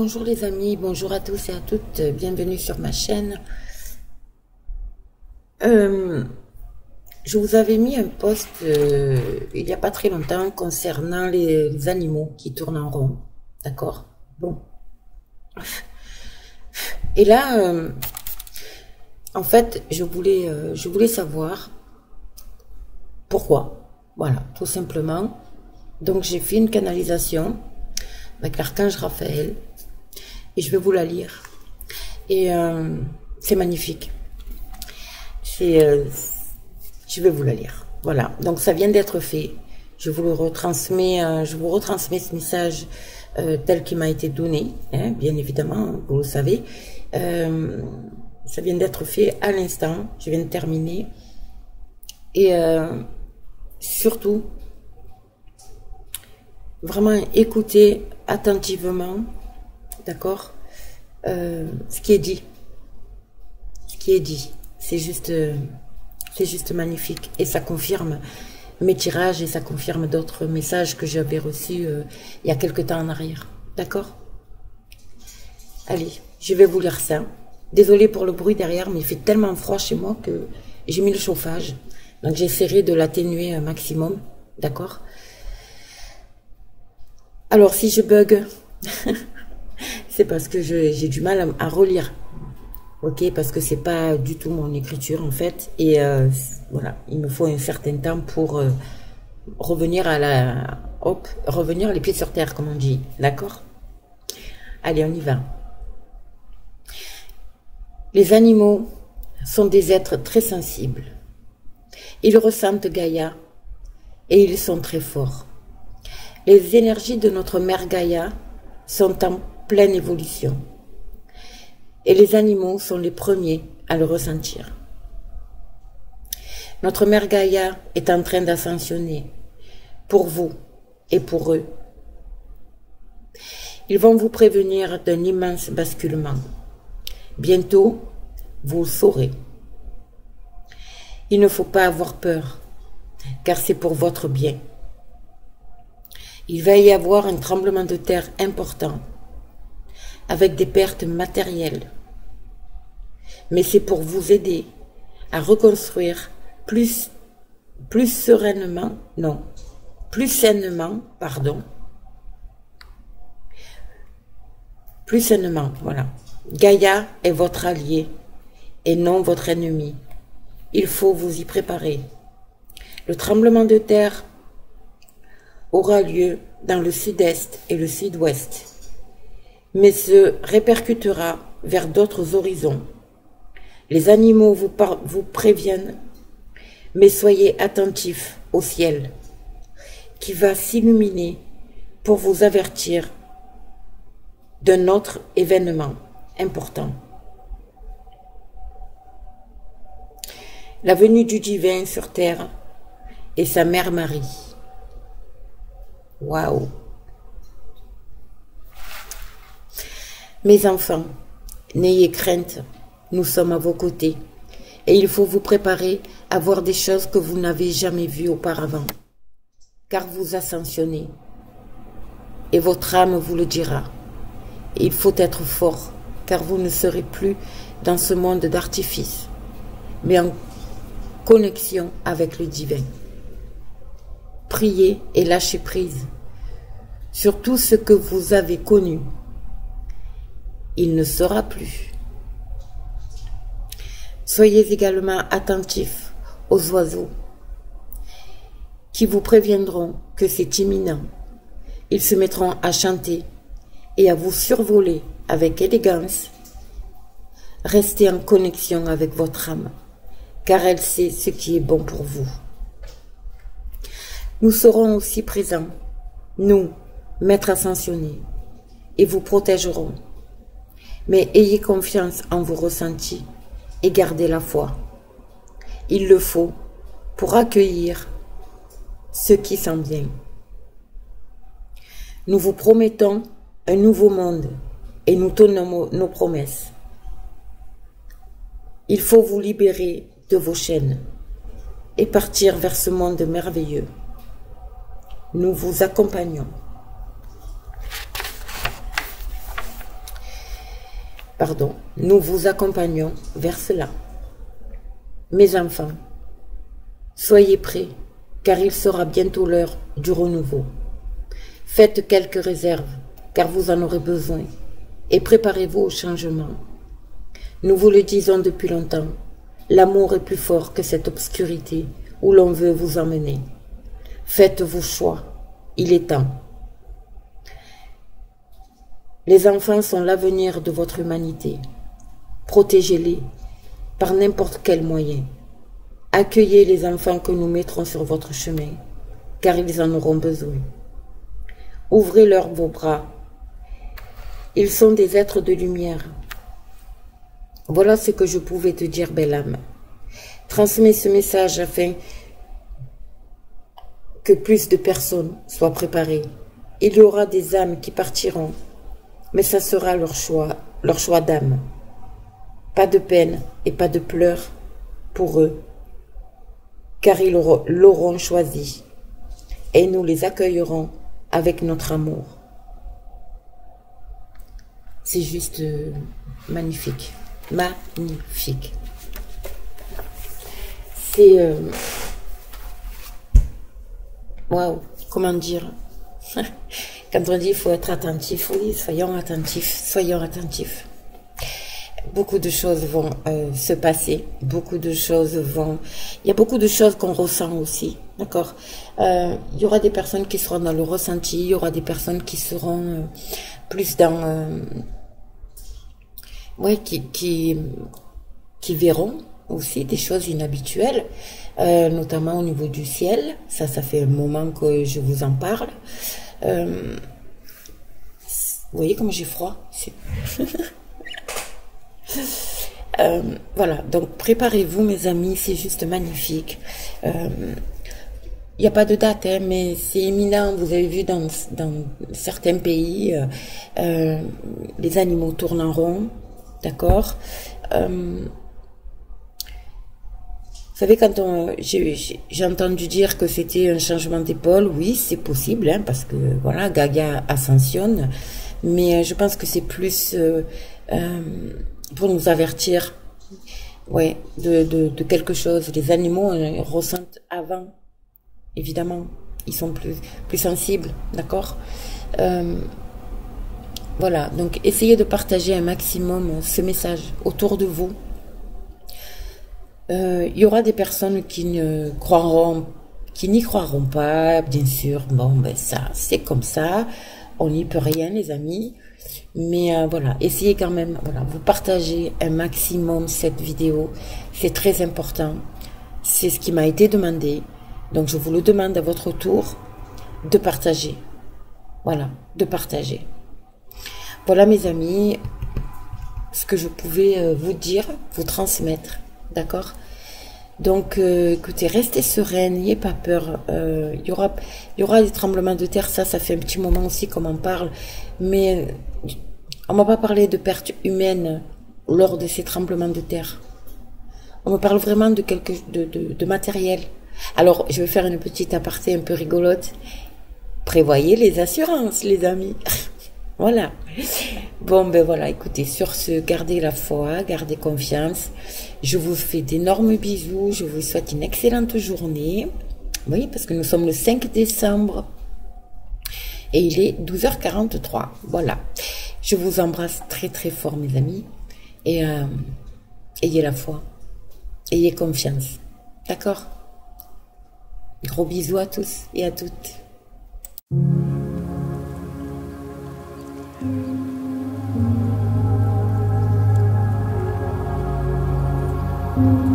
Bonjour les amis, bonjour à tous et à toutes, bienvenue sur ma chaîne. Je vous avais mis un post il n'y a pas très longtemps concernant les animaux qui tournent en rond, d'accord? Bon. Et là, en fait, je voulais savoir pourquoi. Voilà, tout simplement. Donc j'ai fait une canalisation avec l'archange Raphaël. Et je vais vous la lire. Et c'est magnifique. Je vais vous la lire. Voilà. Donc ça vient d'être fait. Je vous retransmets ce message tel qu'il m'a été donné. Hein, bien évidemment, vous le savez. Ça vient d'être fait à l'instant. Je viens de terminer. Et surtout, vraiment écoutez attentivement. D'accord, ce qui est dit, c'est juste magnifique et ça confirme mes tirages et ça confirme d'autres messages que j'avais reçus il y a quelque temps en arrière. D'accord? Allez, je vais vous lire ça. Désolée pour le bruit derrière, mais il fait tellement froid chez moi que j'ai mis le chauffage, donc j'essaierai de l'atténuer un maximum. D'accord? Alors si je bug c'est parce que j'ai du mal à relire, ok, parce que c'est pas du tout mon écriture en fait, et voilà, il me faut un certain temps pour revenir revenir les pieds sur terre, comme on dit, d'accord? Allez, on y va. Les animaux sont des êtres très sensibles. Ils ressentent Gaïa et ils sont très forts. Les énergies de notre mère Gaïa sont en pleine évolution. Et les animaux sont les premiers à le ressentir. Notre mère Gaïa est en train d'ascensionner pour vous et pour eux. Ils vont vous prévenir d'un immense basculement. Bientôt, vous le saurez. Il ne faut pas avoir peur, car c'est pour votre bien. Il va y avoir un tremblement de terre important, avec des pertes matérielles. Mais c'est pour vous aider à reconstruire plus sainement, voilà. Gaïa est votre allié et non votre ennemi. Il faut vous y préparer. Le tremblement de terre aura lieu dans le sud-est et le sud-ouest, mais se répercutera vers d'autres horizons. Les animaux vous préviennent, mais soyez attentifs au ciel, qui va s'illuminer pour vous avertir d'un autre événement important. La venue du divin sur terre et sa mère Marie. Waouh! Mes enfants, n'ayez crainte, nous sommes à vos côtés et il faut vous préparer à voir des choses que vous n'avez jamais vues auparavant, car vous ascensionnez et votre âme vous le dira. Et il faut être fort, car vous ne serez plus dans ce monde d'artifice, mais en connexion avec le divin. Priez et lâchez prise sur tout ce que vous avez connu. Il ne sera plus. Soyez également attentifs aux oiseaux qui vous préviendront que c'est imminent. Ils se mettront à chanter et à vous survoler avec élégance. Restez en connexion avec votre âme, car elle sait ce qui est bon pour vous. Nous serons aussi présents, nous, maîtres ascensionnés, et vous protégerons. Mais ayez confiance en vos ressentis et gardez la foi. Il le faut pour accueillir ce qui s'en vient. Nous vous promettons un nouveau monde et nous tenons nos promesses. Il faut vous libérer de vos chaînes et partir vers ce monde merveilleux. Nous vous accompagnons. pardon, nous vous accompagnons vers cela. Mes enfants, soyez prêts, car il sera bientôt l'heure du renouveau. Faites quelques réserves, car vous en aurez besoin, et préparez-vous au changement. Nous vous le disons depuis longtemps, l'amour est plus fort que cette obscurité où l'on veut vous emmener. Faites vos choix, il est temps. Les enfants sont l'avenir de votre humanité. Protégez-les par n'importe quel moyen. Accueillez les enfants que nous mettrons sur votre chemin, car ils en auront besoin. Ouvrez-leur vos bras. Ils sont des êtres de lumière. Voilà ce que je pouvais te dire, belle âme. Transmets ce message afin que plus de personnes soient préparées. Il y aura des âmes qui partiront, mais ça sera leur choix d'âme. Pas de peine et pas de pleurs pour eux, car ils l'auront choisi, et nous les accueillerons avec notre amour. C'est juste magnifique, magnifique. C'est... Waouh, comment dire. Quand on dit il faut être attentif, oui, soyons attentifs, soyons attentifs. Beaucoup de choses vont se passer, beaucoup de choses vont... Il y a beaucoup de choses qu'on ressent aussi, d'accord. Il y aura des personnes qui seront dans le ressenti, il y aura des personnes qui seront plus dans... qui verront aussi des choses inhabituelles, notamment au niveau du ciel. Ça fait un moment que je vous en parle. Vous voyez comme j'ai froid. Voilà, donc préparez-vous mes amis, c'est juste magnifique. Il n'y a pas de date, hein, mais c'est imminent. Vous avez vu dans certains pays, les animaux tournent en rond, d'accord. Vous savez, quand j'ai entendu dire que c'était un changement d'épaule, oui, c'est possible, hein, parce que voilà, Gaga ascensionne, mais je pense que c'est plus pour nous avertir, ouais, de quelque chose. Les animaux ressentent avant, évidemment, ils sont plus sensibles, d'accord. Voilà, donc essayez de partager un maximum ce message autour de vous. Il y aura des personnes qui n'y croiront pas, bien sûr. Bon, ben ça, c'est comme ça. On n'y peut rien, les amis. Mais voilà, essayez quand même, voilà, vous partagez un maximum cette vidéo. C'est très important. C'est ce qui m'a été demandé. Donc, je vous le demande à votre tour de partager. Voilà, de partager. Voilà, mes amis, ce que je pouvais vous dire, vous transmettre. D'accord. Donc, écoutez, restez sereine, n'ayez pas peur. Il y aura des tremblements de terre, ça fait un petit moment aussi qu'on en parle. Mais on m'a pas parlé de pertes humaines lors de ces tremblements de terre. On me parle vraiment de matériel. Alors, je vais faire une petite aparté un peu rigolote. Prévoyez les assurances, les amis. Voilà. Bon, ben voilà, écoutez, sur ce, gardez la foi, gardez confiance. Je vous fais d'énormes bisous. Je vous souhaite une excellente journée. Oui, parce que nous sommes le 5 décembre. Et il est 12h43. Voilà. Je vous embrasse très très fort, mes amis. Et ayez la foi. Ayez confiance. D'accord? Gros bisous à tous et à toutes. Thank you.